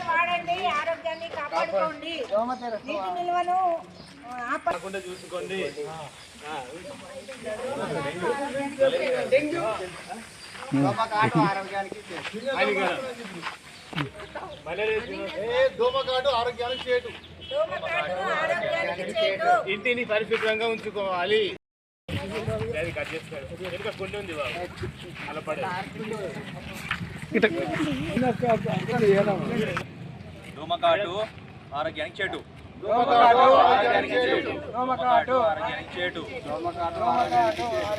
వాడండి, ఆరోగ్యాన్ని కాపాడుకోండి, నీటి నిల్వను చూసుకోండి. దోమకాటు ఆరోగ్యానికి చేటు, ఇంటిని పరిశుభ్రంగా ఉంచుకోవాలి. కట్ చేసుకోవాలి, వెనుక కొండ ఉంది బాబు అలా పడే. దోమకాటు ఆరోగ్యానికి చెడు,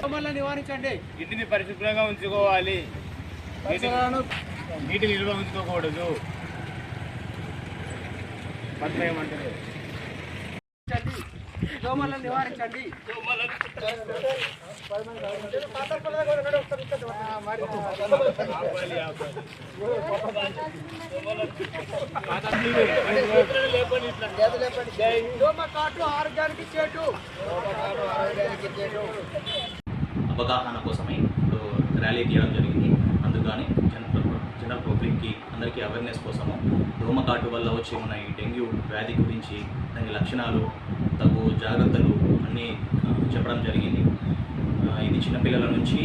దోమలను నివారించండి. ఇంటిని పరిశుభ్రంగా ఉంచుకోవాలి, నీటి నిల్వ ఉంచుకోకూడదు. దోమలను నివారించండి. దోమకాటు ఆరోగ్యానికి చేటు. అవగాహన కోసమై ర్యాలీ తీయడం జరిగింది. అందుకని జనరల్ పబ్లిక్కి అందరికీ అవేర్నెస్ కోసము దోమకాటు వల్ల వచ్చే మన ఈ డెంగ్యూ వ్యాధి గురించి, దాని లక్షణాలు, తగు జాగ్రత్తలు అన్నీ చెప్పడం జరిగింది. ఇది చిన్నపిల్లల నుంచి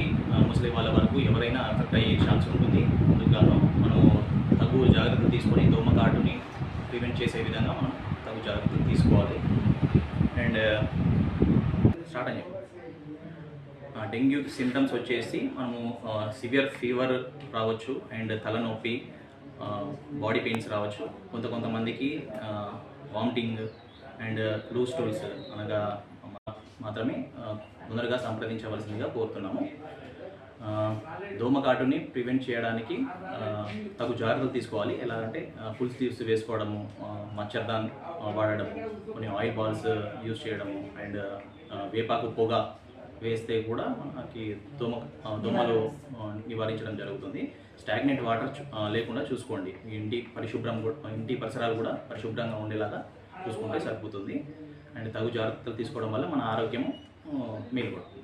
ముసలి వాళ్ళ వరకు ఎవరైనా అఫెక్ట్ అయ్యే ఛాన్స్ ఉంటుంది. అందుకని మనం తగు జాగ్రత్తలు తీసుకొని దోమకాటుని ప్రివెంట్ చేసే విధంగా మనం తగు జాగ్రత్తలు తీసుకోవాలి. అండ్ స్టార్ట్ అని డెంగ్యూ సింటమ్స్ వచ్చేసి మనము సివియర్ ఫీవర్ రావచ్చు, అండ్ తలనొప్పి, బాడీ పెయిన్స్ రావచ్చు. కొంతమందికి వామిటింగ్ అండ్ లూజ్ స్టూల్స్ అనగా మాత్రమే తొందరగా సంప్రదించవలసిందిగా కోరుతున్నాము. దోమకాటుని ప్రివెంట్ చేయడానికి తగు జాగ్రత్తలు తీసుకోవాలి. ఎలా అంటే ఫుల్ స్లీవ్స్ వేసుకోవడము, మచ్చర్దాన్ వాడడము, కొన్ని ఆయిల్ బాల్స్ యూజ్ చేయడము, అండ్ వేపాకు పొగ వేస్తే కూడా మనకి దోమలు నివారించడం జరుగుతుంది. స్టాగ్నెంట్ వాటర్ లేకుండా చూసుకోండి. ఇంటి పరిసరాలు కూడా పరిశుభ్రంగా ఉండేలాగా చూసుకుంటే సరిపోతుంది. అండ్ తగు జాగ్రత్తలు తీసుకోవడం వల్ల మన ఆరోగ్యము మేలుపడుతుంది.